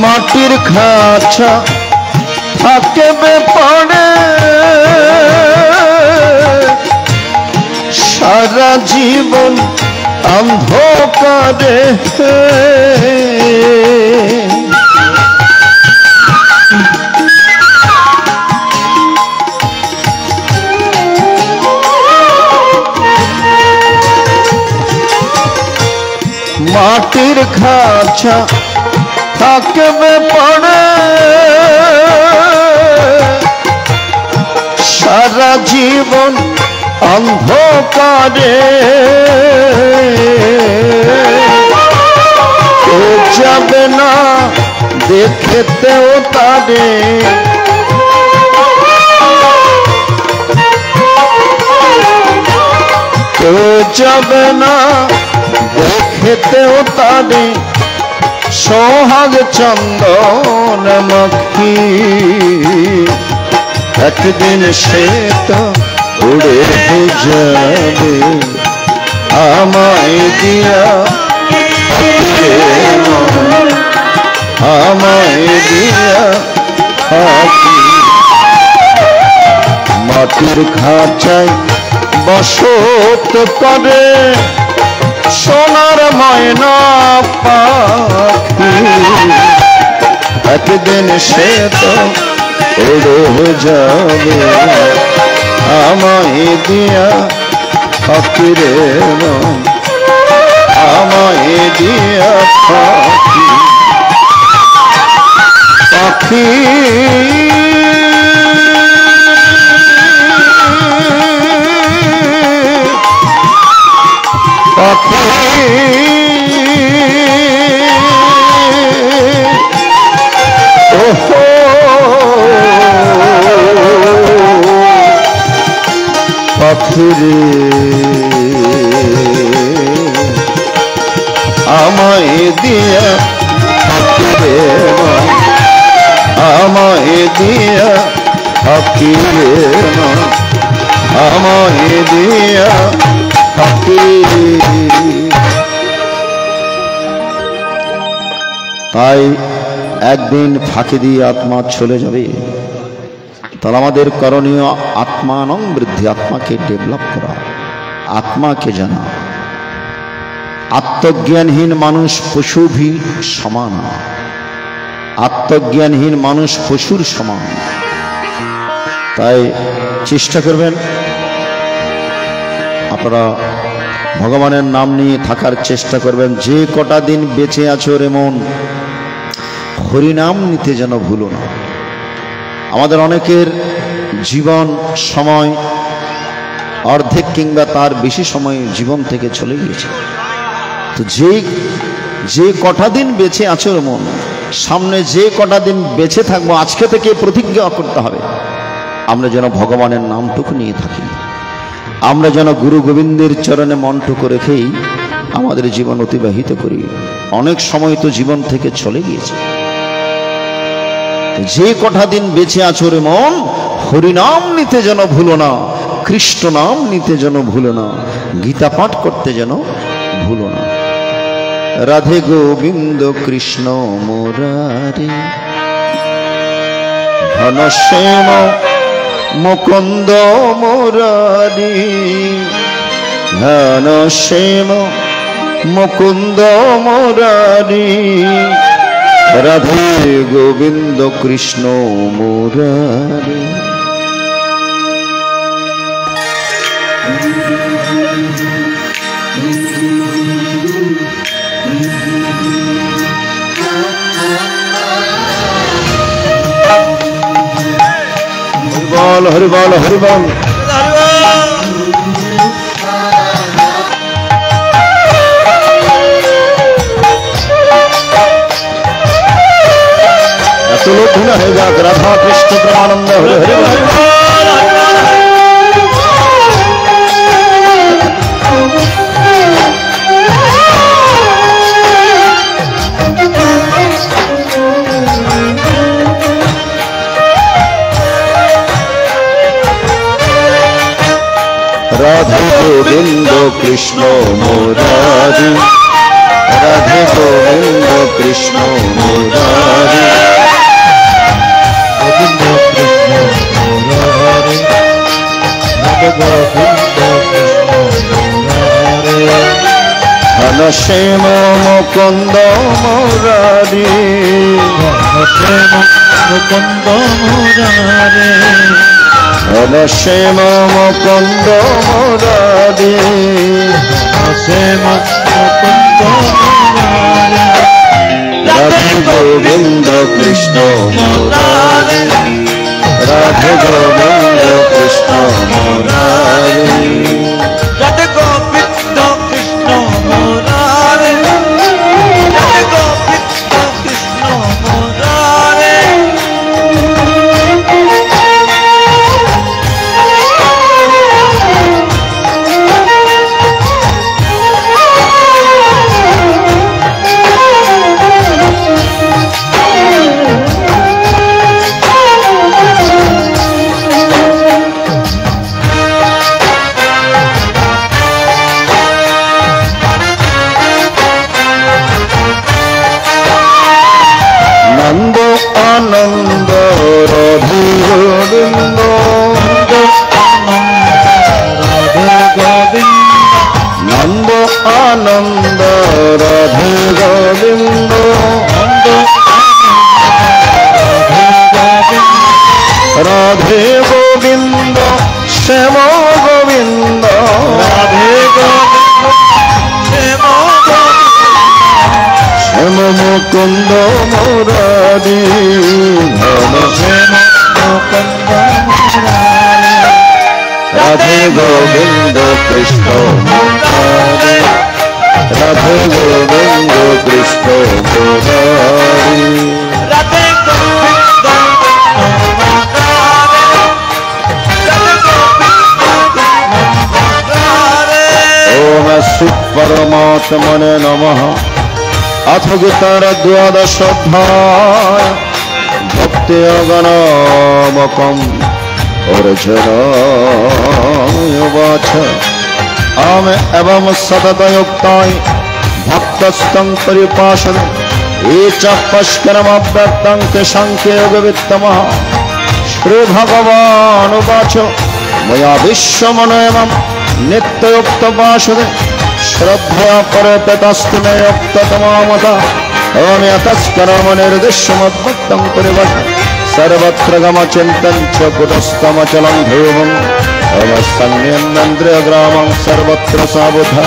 মাটির খাঁচা থাকবে পড়ে সারা জীবন অন্ধকারে, মাটির খাঁচা থাকবে পড়ে সারা জীবন অন্ধকারে, কেউ যাবে না দেখতেও তারে, কেউ যাবে না দেখতেও তারে, সোহাগ চন্দন মক্ষী একদিন সে তো উড়ে যাবে। আমায় দিয়া আমায় দিয়া ফাঁকি, মাটির খাঁচায় বসত করে সোনার ময়না পাখি একদিন সে তো উড়ে যাবে। আমায় দিয়া ফাঁকিরে মন, আমায় দিয়া ফাঁকি। পাখি পাখি ওহো পাখিরে আমায় দিয়া ফাঁকিরে মন, আমায় দিয়া ফাঁকিরে মন, আমায় দিয়া ফাঁকি। তাই একদিন ফাঁকি দিয়ে আত্মা চলে যাবে। তাহলে আমাদের করণীয় আত্মানং বৃদ্ধি, আত্মাকে ডেভেলপ করা, আত্মাকে জানা। আত্মজ্ঞানহীন মানুষ পশুভি সমান, আত্মজ্ঞানহীন মানুষ পশুর সমান। তাই চেষ্টা করবেন আপনারা ভগবানের নাম নিয়ে থাকার চেষ্টা করবেন। যে কটা দিন বেঁচে আছো রে মন, হরিনাম নিতে যেন ভুলো না। আমাদের অনেকের জীবন সময় অর্ধেক কিংবা তার বেশি সময় জীবন থেকে চলে গিয়েছে। তো যে কটা দিন বেঁচে আছো মন, সামনে যে কটা দিন বেঁচে থাকবো আজকে থেকে প্রতিজ্ঞা করতে হবে আমরা যেন ভগবানের নামটুকু নিয়ে থাকি, আমরা যেন গুরু গোবিন্দের চরণে মনটুকু রেখেই আমাদের জীবন অতিবাহিত করি। অনেক সময় তো জীবন থেকে চলে গিয়েছে। যে কটা দিন বেঁচে আছো রে মন, হরিনাম নিতে যেন ভুলো না, কৃষ্ণ নাম নিতে যেন ভুলো না, গীতা পাঠ করতে যেন ভুলো না। রাধে গোবিন্দ কৃষ্ণ মুরারি, ঘনশ্যাম মুকুন্দ মুরারি, ঘনশ্যাম মুকুন্দ মুরারি, রাধে গোবিন্দ কৃষ্ণ মুরারি। হরিবল হরিবল হরিবল। এত লোক ধুনা হয়ে যাক, রাধা কৃষ্ণ প্রেমানন্দ হরে হরে বল। রাধে গোবিন্দ কৃষ্ণ মুরারি, রাধে গোবিন্দ কৃষ্ণ মুরারি, গোবিন্দ কৃষ্ণ মুরারি, রাধে গোবিন্দ কৃষ্ণ মুরারি, ঘনশ্যাম মুকুন্দ মুরারি, ঘনশ্যাম মুকুন্দ মুরারি, ঘনশ্যাম মুকুন্দ মুরারি, ঘনশ্যাম মুকুন্দ মুরারি, রাধে গোবিন্দ কৃষ্ণ মুরারি, রাধে গোবিন্দ কৃষ্ণ মুরারি, রাধে গোবিন্দ কৃষ্ণ মুরারি, রাধে গোবিন্দ কৃষ্ণ মুরারি। নন্দ আনন্দ রাধে গোবিন্দ, নন্দ আনন্দ রাধে গোবিন্দ, রাধে গোবিন্দ শ্যাম গোবিন্দ, রাধে গোবিন্দ শ্যাম মুকুন্দ মুরারি, ঘনশ্যাম মুকুন্দ মুরারি, রাধে গোবিন্দ কৃষ্ণ মুরারি, রাধে গোবিন্দ কৃষ্ণ মুরারি। রাধে গোবিন্দ মুরারি, রাধে গোবিন্দ মুরারি। ওম শ্রী পরমাত্মনে নমঃ। अथ गीतार द्वादश अध्याय भक्ति अगणामकम अर्जुनवाच आम एवं सततयुक्ताय भक्तस्तं परिपाशने ये च पश्करमव्यक्तं तेषांके योगवित्तमः श्रीभगवानुवाच मया विश्वमनोऽयं नित्ययुक्तपाशने श्रद्धया परतस्तु मे युक्ततमामता ओम यतस्करमनिर्दिश्यमद्भक्तं परिवत् सर्वत्र गमचिन्तं च कुटस्थमचलं ध्रुवम् अवसन्निन्द्रियग्रामं सर्वत्र साबुधा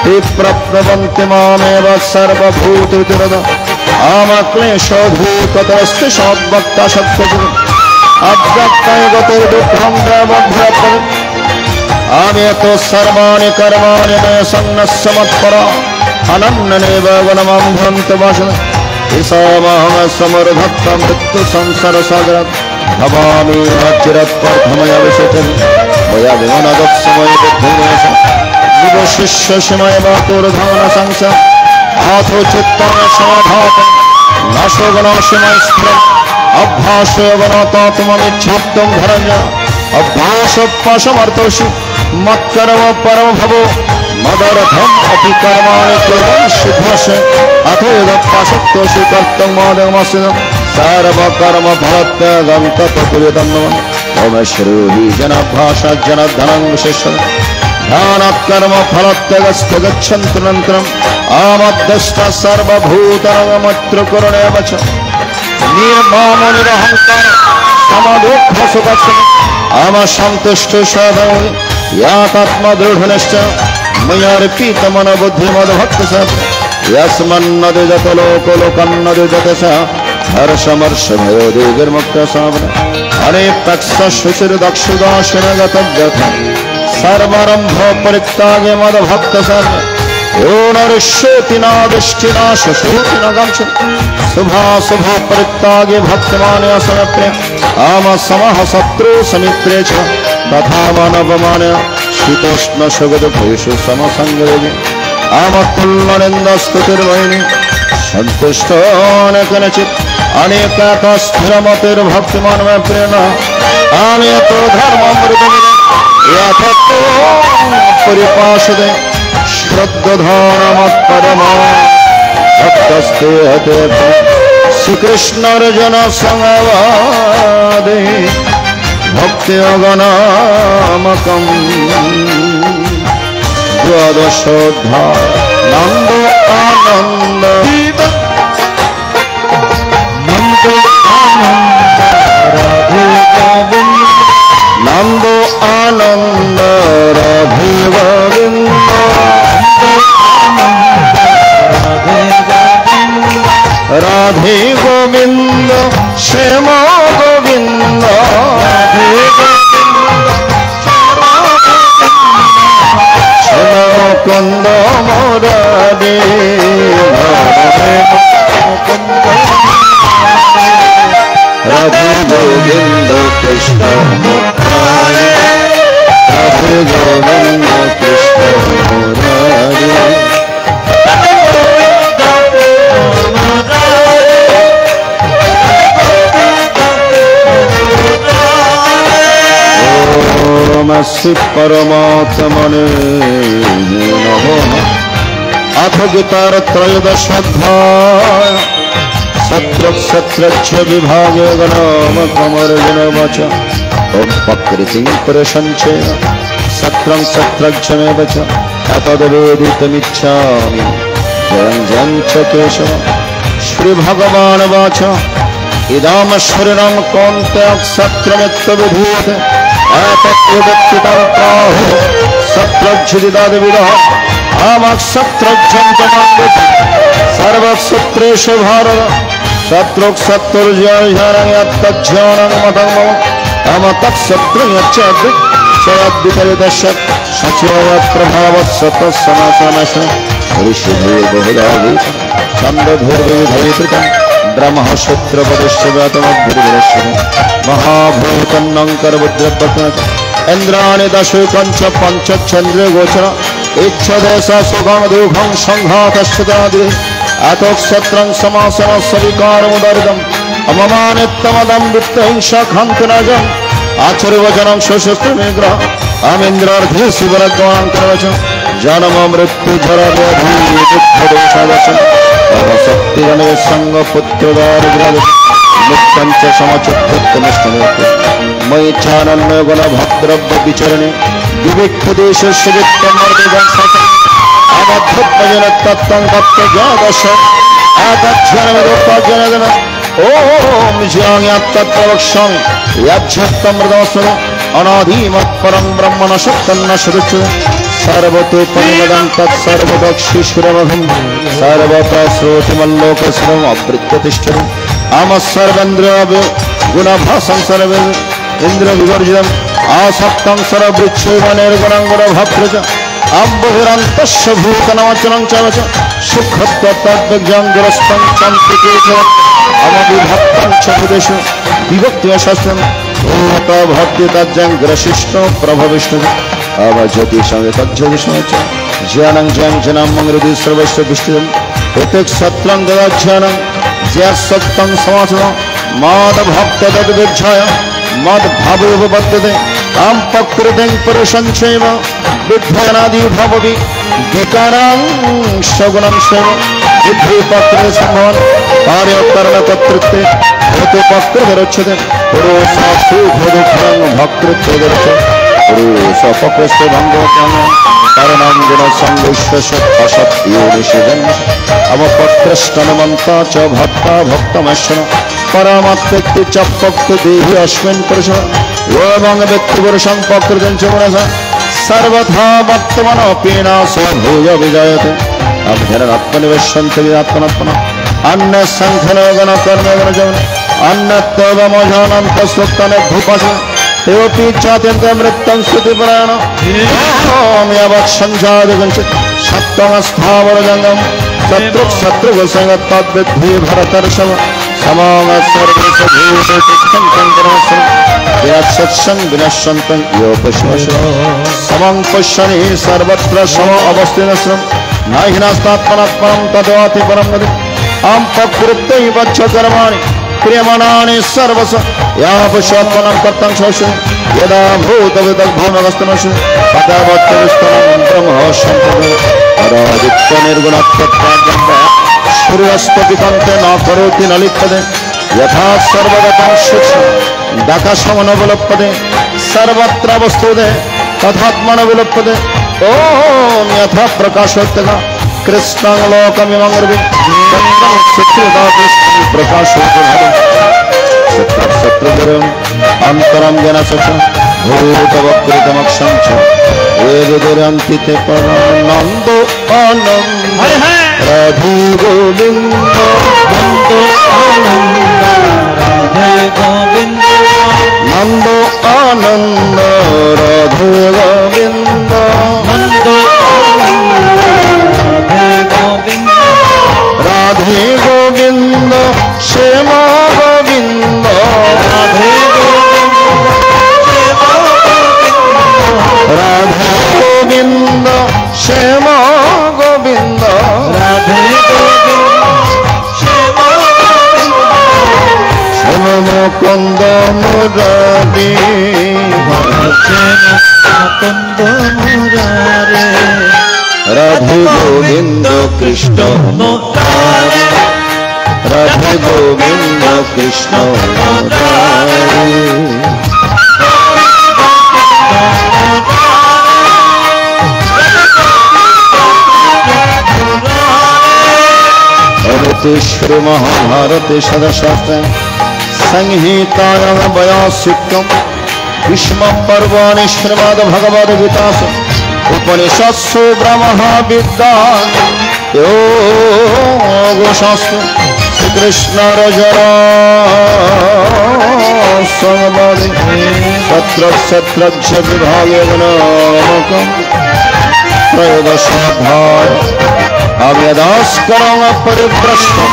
विप्रप्नवन्ति मामेव सर्वभूतविदुरद आमक्लेशोधूततस्ति सद्भक्ता सत्यजुः अव्यक्तं गतिर्दुःखं देवभ्यपदम् आमे तो सर्वाणि कर्माणि मे सन्नस्य मत्परा अनन्यनेव गुणमन्धन्तवासन् ईशामहं समर्भक्त मृत्यु संसार सागर भवामि चिरत्वर्थमय विशेषं मया विमनदक्षमय बुद्धिनाश निवशिष्य समय वातुर्धन संसा आथो चित्तन समाधात नाशोगनाशमय स्त्रम् अभ्यासोगनतात्ममिच्छाप्तं धरञ्ज अभ्यासोपशमर्थोषि मत्कर्म परम भवो मदर्थम अपि कर्माणि कुर्वन् शुद्धस्य अथो यदप्पासक्तोषि कर्तुं मोदमस्य सर्वकर्म फलत्यागं तत्कुर्वतं ओम श्रूहि जनाभ्यासा जनाधनं विशेषं ध्यानात् कर्म फलत्यागस्तु गच्छन्तु अनन्तरम् आमद्दष्ट सर्वभूतानामत्र करुणेव च निर्ममो निरहङ्कार समदुःख सुखस्य आम सन्तुष्टो सदा यातात्मा दृढनिश्च मयार्पितमन बुद्धिमद्भक्तः यस्मन्नदिजत लोको लोकन्नदिजत स हर्षमर्ष भयो दिग्मुक्तसावन अनेप्तक्ष शुचिर्दक्षुदाशिनगतव्यथ सर्वारम्भ परित्यागे मद्भक्तः यो नरिष्यति नादिष्टिना शशोति न गच्छ शुभाशुभ परित्यागे भक्तमाने असमप्रिय आम समः शत्रु समित्रे च तथा मानवमानय शीतोष्ण सुगदुभेषु समसंगयोगे आमत्तुल्यनिन्दस्तुतिर्वैनि सन्तुष्टो न कनचित् अनेकतस्थिरमतिर्भक्तिमान् मे प्रेरणा आमयतो धर्ममृतमिदं यथतो परिपाशदे श्रद्धधानमत्परमा भक्तस्ते हते श्रीकृष्णार्जुन संवादे भक्त्योगनामकम् द्वादशोऽध्याय नन्द आनन्द नन्द आनन्द राधे गोविन्द राधे गोविन्द श्याम गोविन्द कंद मोरारे राधे गोविंद कृष्ण राधे गोविंद कृष्ण मुरारे ओम श्री परमात्मने नमः अथ गीतार त्रयोदशोऽध्याय सत्रक्ष विभागे गणामकमर्जुन वच ओम प्रकृतिं प्रशंसे सत्रक्षमेव च तद्वेदितुमिच्छामि जयं जयं च केशव श्री भगवान् वाच इदं शरीरं कौन्तेय सत्रमित्यभिधीयते एतद्विदक्षितं प्राहुः सत्रक्षिदिदादिविदः आमक्षत्रक्षं च माङ्गति सर्वक्षत्रेषु भारत शत्रुक्षत्रुर्जयं यत्तज्ज्ञानं मतं मम अमतक्षत्रं यच्चयद्विपरीतस्य सचिवप्रभावत्सतः ऋषिभिर्बहुधा गीतं छन्दोभिर्विविधैः ब्रह्मसूत्रपदिश्चव्यातमद्भिर्विरस्य महाभूतन्नङ्करमुद्रपत्नच इन्द्राणि दशकञ्च पञ्चचन्द्रे गोचर इच्छदेश सुखं दुःखं सङ्घातश्चदादि अतोक्षत्रं समासन सविकारमुदर्दम् अममानित्यमदं वित्तहिंसाखान्तनजम् आचर्यवचनं शोषस्त्रमेग्रह अमिन्द्रार्धे शिवरद्वान् करवच जन्म मृत्यु जराव्याधि दुःखदोषादशम् शक्तिगणे संगपुत्रदारिद्र्य नित्यं च समचित्तनिष्ठमेत्य मयि चानन्य गुणभद्रव्य विचरणे विविक्तदेशस्य वित्तमर्दिदं सतम् अवधुत्मजन तत्तं तत्त्वज्ञादश आदक्षरमिदोपाजनदन ओम ज्ञातत्प्रवक्ष्यामि यज्जत्तमृतमस्मि अनादिमत्परं ब्रह्मण सत्तन्न सदुच्यते सर्वतोपनिमदं तत्सर्वदक्षीश्वरमघं सर्वतः श्रोतिमल्लोकस्वरम् अवृत्य आम सर्वेन्द्रिय गुणभासं सर्वे इन्द्रियविवर्जितम् आसक्तं सर्ववृक्षेव निर्गुणं गुणभद्र च আম্বহিরান্তস্য ভূতনাচরং চরচ সুখত্বতদ্বিজ্ঞান দুরস্তং চন্ত্রিকেশ অমবিভক্তং চ প্রদেশ বিভক্তি শাস্ত্রম ভূত ভক্তি তজ্জং গ্রশিষ্ঠ প্রভবিষ্ণু অবজ্যোতি সঙ্গে তজ্জ্যোতি সঙ্গে জ্ঞানং জ্ঞান জনাম মঙ্গলদি সর্বস্ব বিষ্ণুম প্রত্যেক সত্রং দদাধ্যানং জ্ঞা সত্যং সমাসন মদ ভক্ত তদ্বিজ্ঞায় মদ ভাবোপবদ্ধতে আম প্রকৃতিং পুরুষঞ্চৈব বিদ্যানাদি ভববি বিকারাং সগুণং সেব বুদ্ধি প্রকৃতি সম্ভবন কার্যকরণ কর্তৃত্বে ভূত প্রকৃতিরচ্ছতে পুরুষাসু ভূদুঃখং ভক্তৃত্বদর্শ পুরুষ প্রকৃষ্ট ভঙ্গং কারণং গুণ সংবিশ্ব অসত্য নিষেধন অবপক্রষ্টনমন্ত চ ভক্তা ভক্তমশ্বন পরমাত্মক্তি চ ভক্ত দেহি অস্মিন পুরুষ এবং ব্যক্তিপুরুষং প্রকৃতিং চ মনসা सर्वथा वर्तमान पीनाश भूय विजयते अभ्यरत्मनिवेशन्ति विदात्मनात्मना अन्न संखन गण कर्म गण जन अन्नत्व मोझानंत सुक्तने भूपस तेपि चात्यंत मृत्यं स्तुतिपरायण ओम यावत् संजातगंचित सत्त्वं स्थावर जंगम शत्रुघ्नसंग तद्विद्धि भरतर्षभ समाग सर्वेश भूतेतिष्ठं चन्द्रमसं विनश्यत्सं विनश्यन्तं यो पशुवश समं पश्यनि सर्वत्र सम अवस्थितस्रं नहि नास्तात्मनात्मनं तद्वाति परं गति अहं प्रकृत्यैव च कर्माणि क्रियमाणानि सर्वश या पश्यात्मनं कर्तं शोषे यदा भूतविदग्भूमगस्तमसि तदा वत्तविस्तनं ब्रह्म सम्पदे अरादित्यनिर्गुणत्वत्वाद्यं सूर्यस्तपितन्ते न करोति न लिप्यते यथा सर्वगतं सूक्ष्म दाकाशमनोपलप्यते सर्वत्र वस्तुते तथात्मनोपलप्यते ओम यथा प्रकाशोत्तका कृष्णं लोकमिमं रवि सत्यदा कृष्णं प्रकाशोत्तका सत्यगुरुं अन्तरं ज्ञानसच भूतवक्त्रमक्षं च वेदुरन्ति ते परमानन्दो आनन्द राधे गोविंद नंदो आनंद राधे गोविंद नंदो आनंद राधे गोविंद नंदो आनंद राधे गोविंद राधे गोविंद श्यामा गोविंद राधे गोविंद श्यामा गोविंद राधे गोविंद श्यामा गोविंद राधे गोविंद श्यामा गोविंद मुकुंद मुरारी मुकुंद मुरारे राधे गोविंद कृष्ण मुरारे राधे गोविंद कृष्ण मुरारी श्री महाभारते सदशास्त्रे संहितायां वयासिक्यं भीष्म पर्वाणि श्रीमद्भगवद्गीतासु उपनिषत्सु ब्रह्मविद्या योगशास्त्रे श्रीकृष्णार्जुन संवादे तत्र विभागे नामकं त्रयोदशोऽध्याय अव्यदास्करं परिभ्रष्टं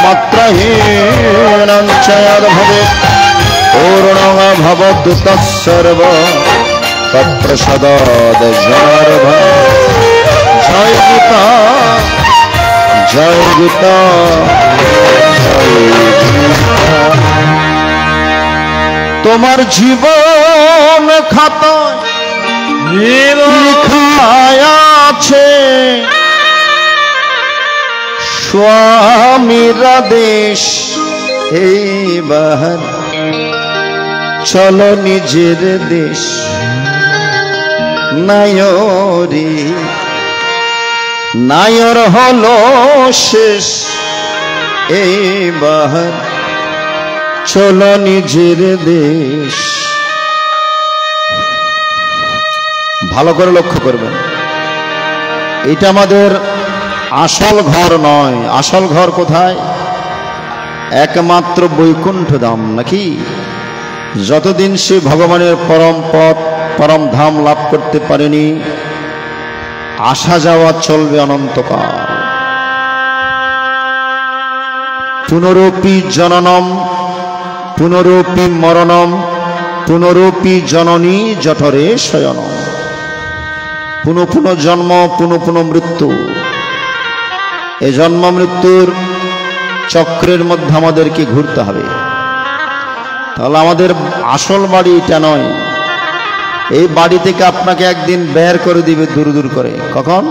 मत्रहीनं च यद्भवेत् पूर्णं भवतु तत्सर्व तत्प्रसादात् जनार्दन जय गीता जय गीता जय गीता তোমার জীবন খাতায় লেখা আছে স্বামীর আদেশ এইবার চলো নিজের দেশ নায়রে নায়র হলো শেষ এইবার চলো নিজের দেশ। ভালো করে লক্ষ্য করবেন, এটা আমাদের আসল ঘর নয়। আসল ঘর কোথায়? একমাত্র বৈকুণ্ঠ ধাম, নাকি? যতদিন সে ভগবানের পরম পথ পরম ধাম লাভ করতে পারেনি, আসা যাওয়া চলবে অনন্তকাল। পুনরপি জননম পুনরপি মরণম পুনরপি জননী জঠরে শয়নম। পুনঃ পুনঃ জন্ম পুনঃ পুনঃ মৃত্যু। এই জন্ম মৃত্যুর চক্রের মধ্যে আমাদেরকে ঘুরতে হবে। তাহলে আমাদের আসল বাড়ি এটা নয়। এই বাড়ি থেকে আপনাকে একদিন বের করে দিবে দূর দূর করে। কখন?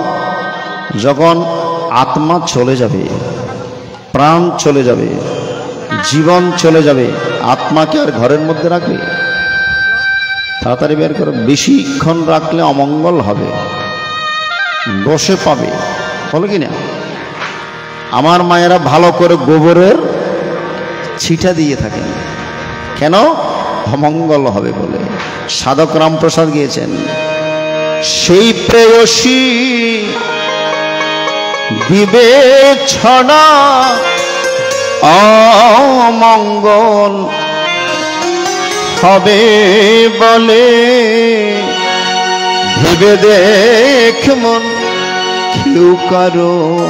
যখন আত্মা চলে যাবে, প্রাণ চলে যাবে, জীবন চলে যাবে, আত্মাকে আর ঘরের মধ্যে রাখবে? তাড়াতাড়ি বের করে। বেশিক্ষণ রাখলে অমঙ্গল হবে, বসে পাবে, বলো কি না? আমার মায়েরা ভালো করে গোবরের ছিটা দিয়ে থাকেন। কেন? অমঙ্গল হবে বলে। সাধক রামপ্রসাদ গিয়েছেন, সেই প্রেয়সী বিবেচনা অমঙ্গল হবে বলে, ভেবে দেখ মন কেউ কারণ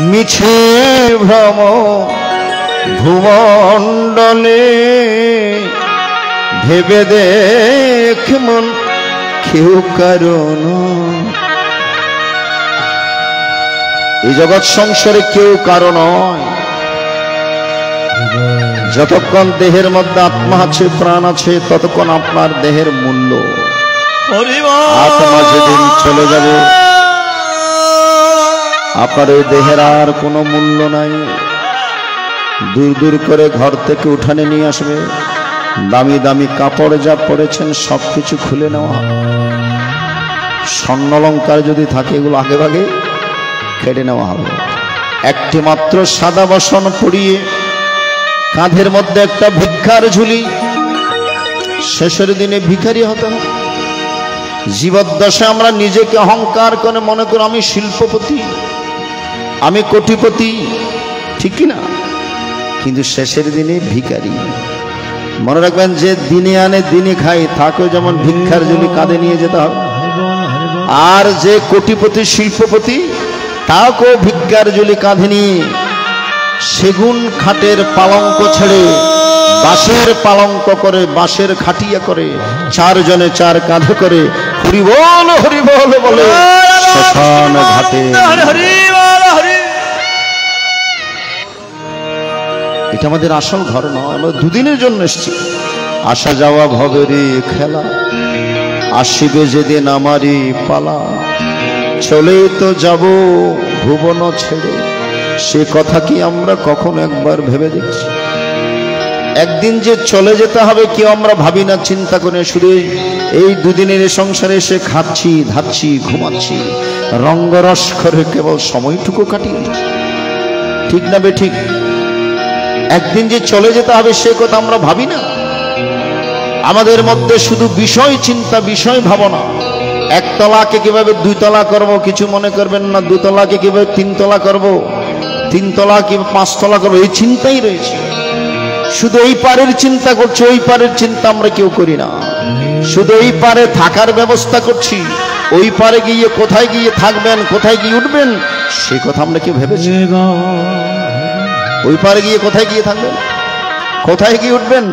মিছে ভ্রম ভুমণ্ডলে, ভেবে দেখ মন কেউ কারণ। এই জগৎ সংসারে কেউ কারণ নয়। যতক্ষণ দেহের মধ্যে আত্মা আছে, প্রাণ আছে, ততক্ষণ আপনার দেহের মূল্য। আত্মা যেদিন চলে যাবে আপনার এই দেহের আর কোনো মূল্য নাই। দূর দূর করে ঘর থেকে উঠানে নিয়ে আসবে, দামি দামি কাপড় যা পরেছেন সবকিছু খুলে নেওয়া। স্বর্ণালঙ্কার যদি থাকে এগুলো আগে ভাগে কেটে নেওয়া হবে। একটি মাত্র সাদা বসন পরিয়ে কাঁধের মধ্যে একটা ভিক্ষার ঝুলি, শেষের দিনে ভিখারি হতে হবে। জীবদ্দশায় আমরা নিজেকে অহংকার করে মনে করি আমি শিল্পপতি, আমি কোটিপতি, ঠিক না? কিন্তু শেষের দিনে ভিখারি। মনে রাখবেন, যে দিনে আনে দিনে খাই, তাকেও যেমন ভিক্ষার ঝুলি কাঁধে নিয়ে যেতে হবে। আর যে কোটিপতি শিল্পপতি, তাকেও ভিক্ষার ঝুলি কাঁধে নিয়ে সেগুন খাটের পালঙ্ক ছেড়ে বাঁশের পালঙ্ক করে, বাঁশের খাটিয়া করে, চারজনে চার কাঁধে করে হরি বল বলে শ্মশান ঘাটে। এটা আমাদের আসল ঘর নয়। আমরা দুদিনের জন্য এসেছি। আসা যাওয়া ভবেরই খেলা, আসিবে যেদিন আমারই পালা, চলেই তো যাব ভুবন ছেড়ে। সে কথা কি আমরা কখনো একবার ভেবে দেখছি? একদিন যে চলে যেতে হবে কেউ আমরা ভাবি না, চিন্তা করে। শুধু এই দুদিনের সংসারে এসে খাচ্ছি, ধাচ্ছি, ঘুমাচ্ছি, রঙ্গরস করে কেবল সময়টুকু কাটিয়ে দিচ্ছি, ঠিক না বে ঠিক? একদিন যে চলে যেতে হবে সে কথা আমরা ভাবি না। আমাদের মধ্যে শুধু বিষয় চিন্তা, বিষয় ভাবনা। একতলাকে কিভাবে দুইতলা করব কিছু মনে করবেন না, দুতলাকে কিভাবে তিনতলা করব, তিনতলা কি পাঁচতলা করবো, এই চিন্তাই রয়েছে। শুধু এই পারের চিন্তা করছি, ওই পারের চিন্তা আমরা কেউ করি না। শুধু এই পারে থাকার ব্যবস্থা করছি, ওই পারে গিয়ে কোথায় গিয়ে থাকবেন, কোথায় গিয়ে উঠবেন সে কথা আমরা কেউ ভেবেছি? ওই পারে গিয়ে কোথায় গিয়ে থাকবেন, কোথায় গিয়ে উঠবেন